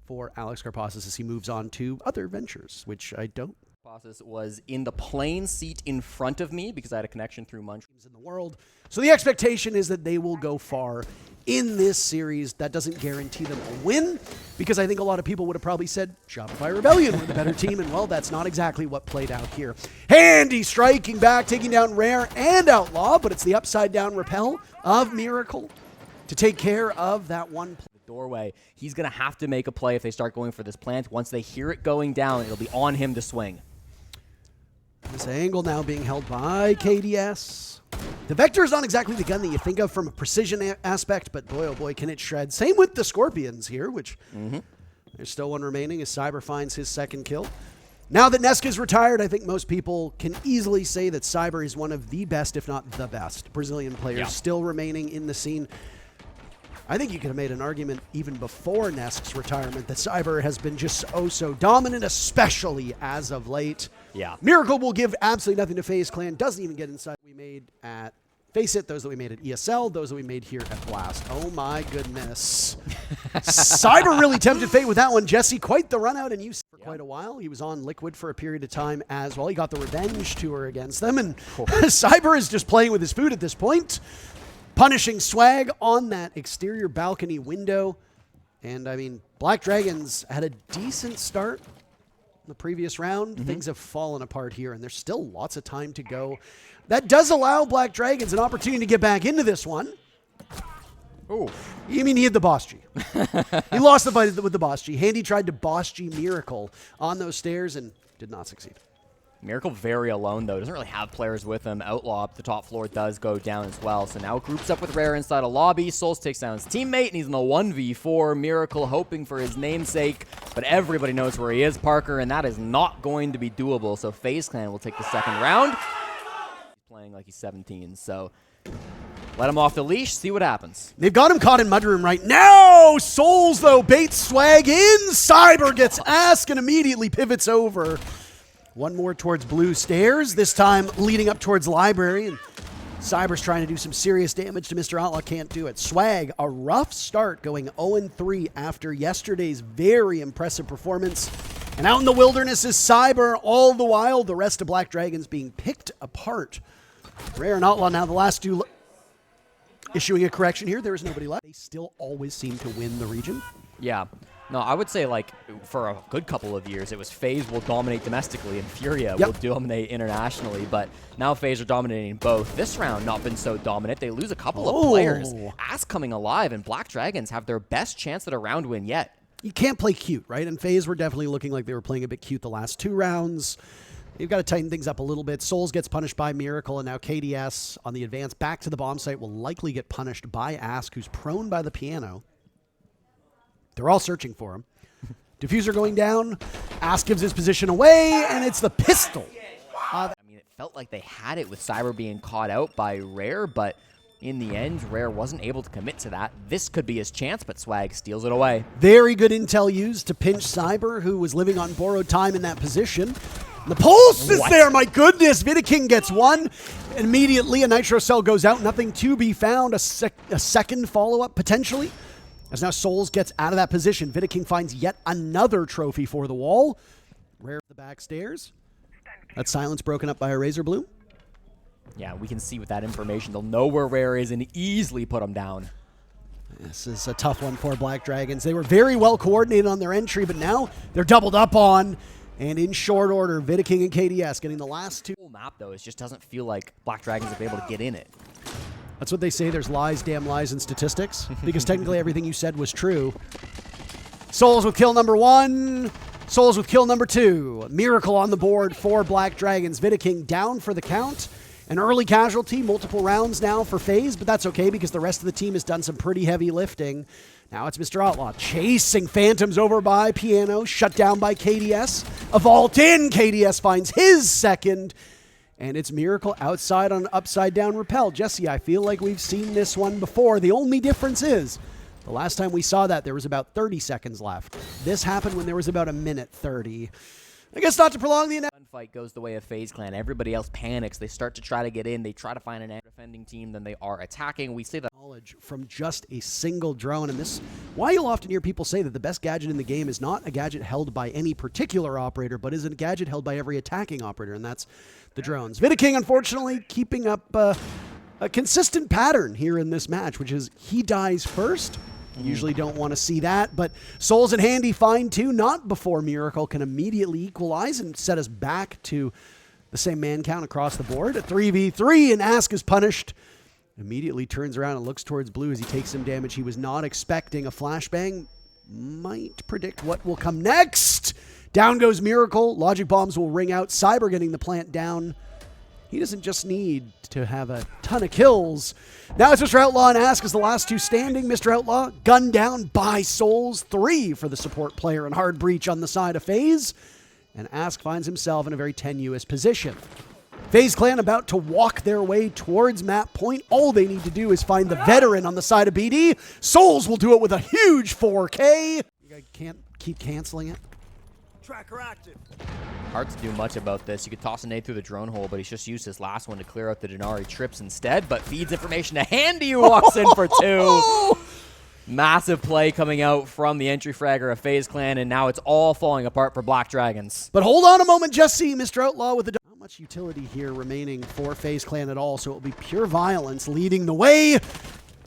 for Alex Karpazis as he moves on to other ventures, which I don't. Karpazis was in the plane seat in front of me because I had a connection through Munch. In the world. So the expectation is that they will go far in this series. That doesn't guarantee them a win, because I think a lot of people would have probably said Shopify Rebellion were the better team, and well, that's not exactly what played out here. Handy striking back, taking down Rare and Outlaw, but it's the upside down repel of Miracle to take care of that one play. Doorway. He's going to have to make a play if they start going for this plant. Once they hear it going down, it'll be on him to swing. This angle now being held by KDS. The Vector is not exactly the gun that you think of from a precision aspect, but boy, oh boy, can it shred. Same with the Scorpions here, which there's still one remaining as Cyber finds his second kill. Now that Nesk is retired, I think most people can easily say that Cyber is one of the best, if not the best, Brazilian players still remaining in the scene. I think you could have made an argument even before Nesk's retirement that Cyber has been just so dominant, especially as of late. Yeah. Miracle will give absolutely nothing to FaZe Clan. Doesn't even get inside. We made at Face It, those that we made at ESL, those that we made here at Blast. Oh my goodness. Cyber really tempted fate with that one. Jesse, quite the run out and use for quite a while. He was on Liquid for a period of time as well. He got the revenge tour against them, and Cyber is just playing with his food at this point. Punishing Swag on that exterior balcony window. And, I mean, Black Dragons had a decent start in the previous round. Things have fallen apart here, and there's still lots of time to go. That does allow Black Dragons an opportunity to get back into this one. Oh. You mean he had the Boss G. He lost the fight with the Boss G. Handy tried to Boss G Miracle on those stairs and did not succeed. Miracle very alone, though. Doesn't really have players with him. Outlaw up the top floor does go down as well. So now groups up with Rare inside a lobby. Souls takes down his teammate, and he's in the 1v4. Miracle hoping for his namesake, but everybody knows where he is, Parker, and that is not going to be doable. So FaZe Clan will take the second round. He's playing like he's 17, so let him off the leash, see what happens. They've got him caught in Mudroom right now. Souls, though, baits Swag in. Cyber gets asked and immediately pivots over. One more towards blue stairs, this time leading up towards library, and Cyber's trying to do some serious damage to Mr. Outlaw, can't do it. Swag, a rough start, going 0-3 after yesterday's very impressive performance. And out in the wilderness is Cyber, all the while the rest of Black Dragons being picked apart. Rare and Outlaw now the last two. Issuing a correction here, there is nobody left. They still always seem to win the region. Yeah. No, I would say, like, for a good couple of years, it was FaZe will dominate domestically and Furia will dominate internationally, but now FaZe are dominating both. This round not been so dominant. They lose a couple of players. Ass coming alive, and Black Dragons have their best chance at a round win yet. You can't play cute, right? And FaZe were definitely looking like they were playing a bit cute the last two rounds. You've got to tighten things up a little bit. Souls gets punished by Miracle, and now KDS on the advance back to the bomb site will likely get punished by Ask, who's prone by the piano. They're all searching for him. Diffuser going down. Ask gives his position away, and it's the pistol. I mean, it felt like they had it with Cyber being caught out by Rare, but in the end, Rare wasn't able to commit to that. This could be his chance, but Swag steals it away. Very good intel used to pinch Cyber, who was living on borrowed time in that position. The pulse is there, my goodness. Vidaking gets one. Immediately, a Nitro Cell goes out. Nothing to be found. A second follow-up, potentially. As now Souls gets out of that position. Vidaking finds yet another trophy for the wall. Rare the back stairs. That silence broken up by a Razor Bloom. Yeah, we can see with that information, they'll know where Rare is and easily put him down. This is a tough one for Black Dragons. They were very well coordinated on their entry, but now they're doubled up on. And in short order, Vidaking and KDS getting the last two. The whole map, though, it just doesn't feel like Black Dragons have been able to get in it. That's what they say. There's lies, damn lies, and statistics. Because technically everything you said was true. Souls with kill number 1. Souls with kill number 2. Miracle on the board for Black Dragons. Vidaking down for the count. An early casualty, multiple rounds now for FaZe, but that's okay because the rest of the team has done some pretty heavy lifting. Now it's Mr. Outlaw chasing Phantoms over by Piano, shut down by KDS. A vault in, KDS finds his second. And it's Miracle outside on an upside down repel. Jesse, I feel like we've seen this one before. The only difference is, the last time we saw that, there was about 30 seconds left. This happened when there was about a minute 30. I guess not to prolong the gunfight goes the way of FaZe Clan. Everybody else panics. They start to try to get in. They try to find an defending team. Then they are attacking. We see that knowledge from just a single drone. And this, why you'll often hear people say that the best gadget in the game is not a gadget held by any particular operator, but is a gadget held by every attacking operator, and that's the drones. Vidaking, unfortunately, keeping up a consistent pattern here in this match, which is he dies first. Usually don't want to see that, but Souls and Handy find two, not before Miracle can immediately equalize and set us back to the same man count across the board. A 3v3, and Ask is punished. Immediately turns around and looks towards Blue as he takes some damage. He was not expecting a flashbang. Might predict what will come next. Down goes Miracle. Logic bombs will ring out. Cyber getting the plant down. He doesn't just need to have a ton of kills. Now it's Mr. Outlaw and Ask as the last two standing. Mr. Outlaw gunned down by Souls. 3 for the support player and Hard Breach on the side of FaZe. And Ask finds himself in a very tenuous position. FaZe Clan about to walk their way towards map point. All they need to do is find the veteran on the side of BD. Souls will do it with a huge 4K. You can't keep canceling it. Tracker active. Hard to do much about this. You could toss a nade through the drone hole, but he's just used his last one to clear out the Denari trips instead, but feeds information to Handy, who walks in for 2. Massive play coming out from the entry fragger of FaZe Clan, and now it's all falling apart for Black Dragons. But hold on a moment, just see Mr. Outlaw with the... Not much utility here remaining for FaZe Clan at all, so it will be pure violence leading the way.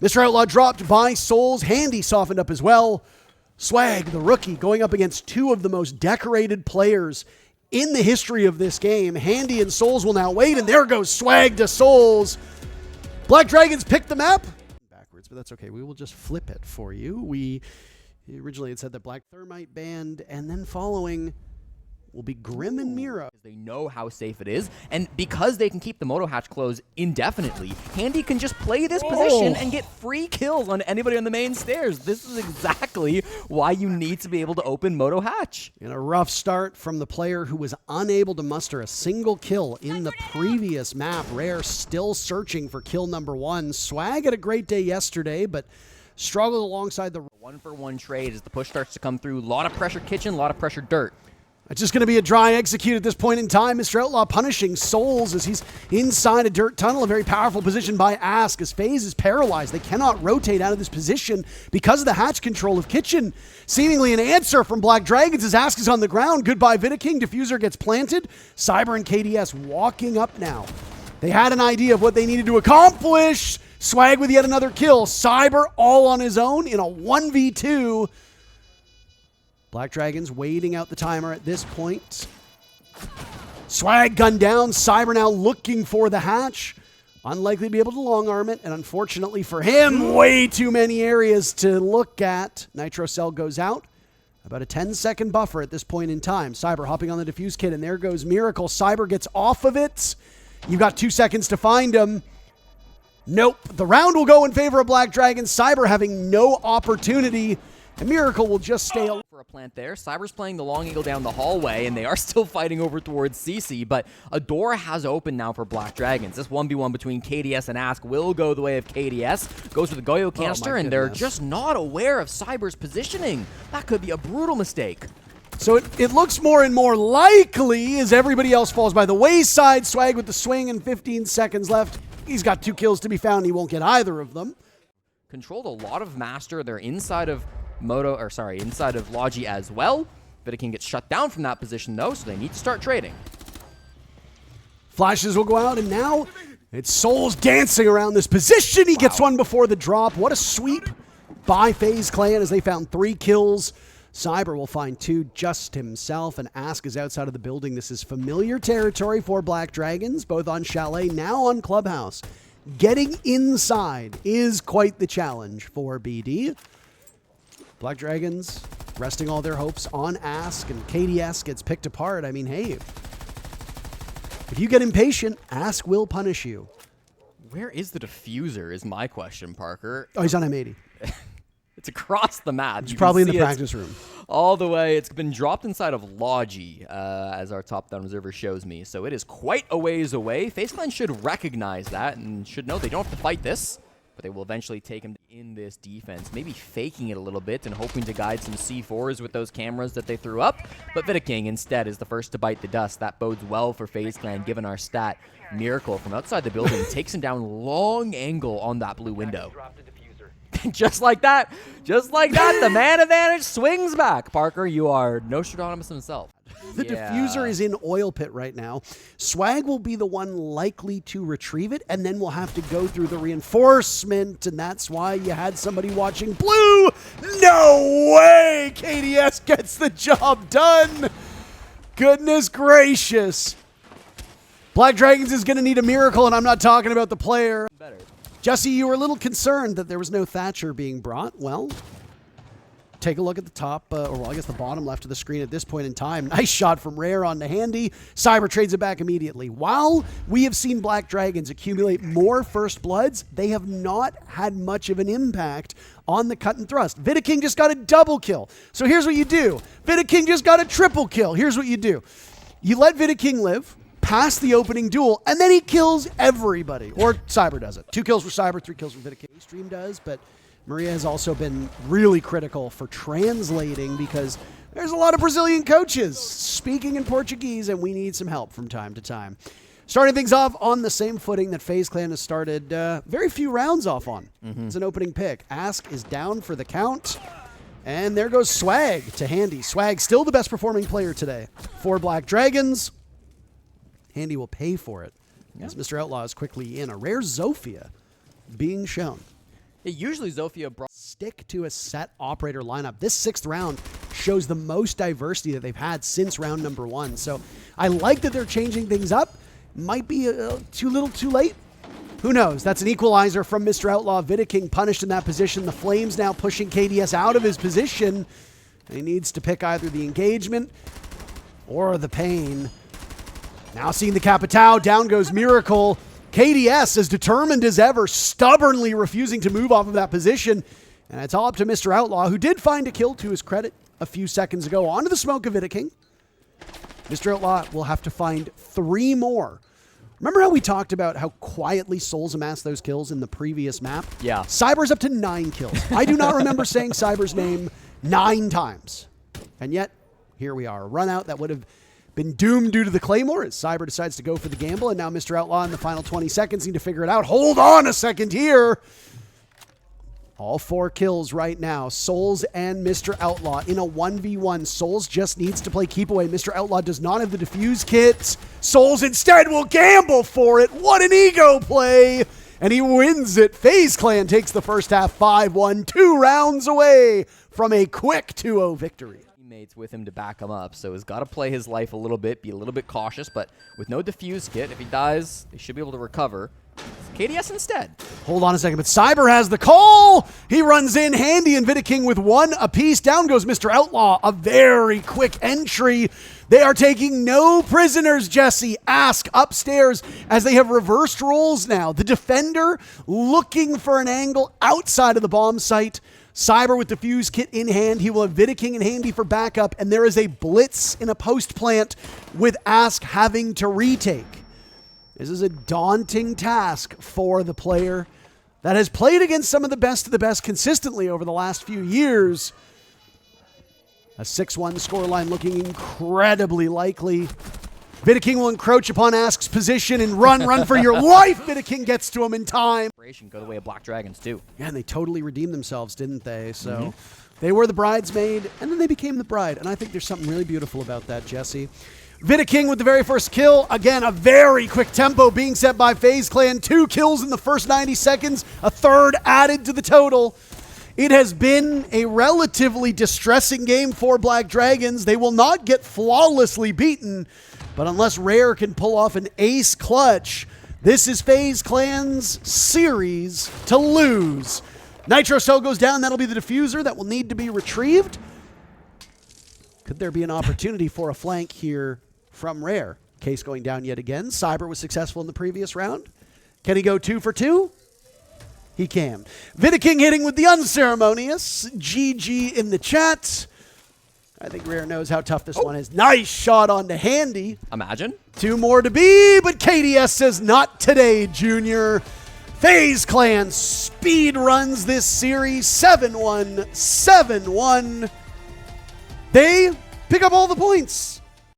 Mr. Outlaw dropped by Souls. Handy softened up as well. Swag, the rookie, going up against 2 of the most decorated players in the history of this game. Handy and Souls will now wait, and there goes Swag to Souls. Black Dragons pick the map. Backwards, but that's okay. We will just flip it for you. We originally had said that Black Thermite banned, and then following will be Grim and Mira. They know how safe it is, and because they can keep the Moto Hatch closed indefinitely, Handy can just play this position and get free kills on anybody on the main stairs. This is exactly why you need to be able to open Moto Hatch. In a rough start from the player who was unable to muster a single kill in the previous map. Rare still searching for kill number 1. Swag had a great day yesterday, but struggled alongside the 1-for-1 trade as the push starts to come through. A lot of pressure kitchen, a lot of pressure dirt. It's just going to be a dry execute at this point in time. Mr. Outlaw punishing Souls as he's inside a dirt tunnel. A very powerful position by Ask as FaZe is paralyzed. They cannot rotate out of this position because of the hatch control of Kitchen. Seemingly an answer from Black Dragons as Ask is on the ground. Goodbye Vidaking. Diffuser gets planted. Cyber and KDS walking up now. They had an idea of what they needed to accomplish. Swag with yet another kill. Cyber all on his own in a 1v2. Black Dragons waiting out the timer at this point. Swag gunned down. Cyber now looking for the hatch. Unlikely to be able to long arm it. And unfortunately for him, way too many areas to look at. Nitro Cell goes out. About a 10-second buffer at this point in time. Cyber hopping on the defuse kit, and there goes Miracle. Cyber gets off of it. You've got 2 seconds to find him. Nope. The round will go in favor of Black Dragons. Cyber having no opportunity. And Miracle will just stay alive. For a plant there, Cyber's playing the long eagle down the hallway, and they are still fighting over towards CC, but a door has opened now for Black Dragons. This 1v1 between KDS and Ask will go the way of KDS. Goes for the Goyo canister, and they're just not aware of Cyber's positioning. That could be a brutal mistake. So it looks more and more likely as everybody else falls by the wayside. Swag with the swing and 15 seconds left. He's got 2 kills to be found. He won't get either of them. Controlled a lot of Master. They're inside of inside of Logi as well. Vidaking gets shut down from that position though, so they need to start trading. Flashes will go out, and now it's Souls dancing around this position. He gets one before the drop. What a sweep by FaZe Clan as they found 3 kills. Cyber will find 2 just himself, and Ask is outside of the building. This is familiar territory for Black Dragons, both on Chalet, now on Clubhouse. Getting inside is quite the challenge for BD. Black Dragons resting all their hopes on Ask, and KDS gets picked apart. I mean, hey, if you get impatient, Ask will punish you. Where is the diffuser is my question, Parker. Oh, he's on M80. It's across the map. It's probably in the practice room. All the way. It's been dropped inside of Logi, as our top-down observer shows me. So it is quite a ways away. FaZe Clan should recognize that and should know they don't have to fight this. but they will eventually take him in this defense, maybe faking it a little bit and hoping to guide some C4s with those cameras that they threw up. But Vidaking instead is the first to bite the dust. That bodes well for FaZe Clan, given our stat. Miracle from outside the building takes him down long angle on that blue window. Just like that, the man advantage swings back. Parker, you are Nostradamus himself. The diffuser is in oil pit right now. Swag will be the one likely to retrieve it, and then we'll have to go through the reinforcement, and that's why you had somebody watching blue. No way! KDS gets the job done. Goodness gracious. Black Dragons is going to need a miracle, and I'm not talking about the player. Better. Jesse, you were a little concerned that there was no Thatcher being brought. Well, take a look at the top, or well, I guess the bottom left of the screen at this point in time. Nice shot from Rare on the Handy. Cyber trades it back immediately. While we have seen Black Dragons accumulate more First Bloods, they have not had much of an impact on the cut and thrust. Vidaking just got a double kill. So here's what you do. Vidaking just got a triple kill. Here's what you do. You let Vidaking live past the opening duel, and then he kills everybody. Or Cyber does it. 2 kills for Cyber, 3 kills for Vidaking. Stream does, but Maria has also been really critical for translating because there's a lot of Brazilian coaches speaking in Portuguese, and we need some help from time to time. Starting things off on the same footing that FaZe Clan has started very few rounds off on. It's an opening pick. Ask is down for the count, and there goes Swag to Handy. Swag still the best performing player today for Black Dragons. Handy will pay for it as Mr. Outlaw is quickly in. A rare Zofia being shown. Usually Zofia brought... Stick to a set operator lineup. This 6th round shows the most diversity that they've had since round number 1. So I like that they're changing things up. Might be too little too late. Who knows? That's an equalizer from Mr. Outlaw. Vidaking punished in that position. The Flames now pushing KDS out of his position. He needs to pick either the engagement or the pain. Now seeing the Capitao, down goes Miracle. KDS as determined as ever, stubbornly refusing to move off of that position. And it's all up to Mr. Outlaw, who did find a kill to his credit a few seconds ago. Onto the smoke of Vidaking. Mr. Outlaw will have to find 3 more. Remember how we talked about how quietly Souls amassed those kills in the previous map? Yeah. Cyber's up to 9 kills. I do not remember saying Cyber's name 9 times. And yet, here we are. A run out that would have been doomed due to the Claymore as Cyber decides to go for the gamble, and now Mr. Outlaw in the final 20 seconds need to figure it out. Hold on a second here. All 4 kills right now. Souls and Mr. Outlaw in a 1v1. Souls just needs to play keep away. Mr. Outlaw does not have the defuse kit. Souls instead will gamble for it. What an ego play. And he wins it. FaZe Clan takes the first half 5-1, 2 rounds away from a quick 2-0 victory. Teammates with him to back him up, so he's got to play his life a little bit, be a little bit cautious, but with no defuse kit, if he dies, they should be able to recover. KDS instead. Hold on a second, but Cyber has the call. He runs in, Handy and Vidaking with 1 apiece. Down goes Mr. Outlaw. A very quick entry. They are taking no prisoners, Jesse. Ask upstairs as they have reversed roles now. The defender looking for an angle outside of the bomb site. Cyber with defuse kit in hand. He will have Vidaking and Handy for backup, and there is a blitz in a post plant with Ask having to retake. This is a daunting task for the player that has played against some of the best consistently over the last few years. A 6-1 scoreline looking incredibly likely. Vidaking will encroach upon Ask's position and run for your life. Vidaking gets to him in time. Go the way of Black Dragons too. Yeah, and they totally redeemed themselves, didn't they? So they were the bridesmaid, and then they became the bride. And I think there's something really beautiful about that, Jesse. Vidaking with the very first kill. Again, a very quick tempo being set by FaZe Clan. 2 kills in the first 90 seconds. A 3rd added to the total. It has been a relatively distressing game for Black Dragons. They will not get flawlessly beaten, but unless Rare can pull off an ace clutch, this is FaZe Clan's series to lose. Nitro Cell goes down. That'll be the diffuser that will need to be retrieved. Could there be an opportunity for a flank here from Rare? Case going down yet again. Cyber was successful in the previous round. Can he go 2 for 2? He can. Vidaking hitting with the unceremonious. GG in the chat. I think Rare knows how tough this one is. Nice shot on the Handy. Imagine. 2 more to be, but KDS says not today, Junior. FaZe Clan speed runs this series 7-1, 7-1. They pick up all the points.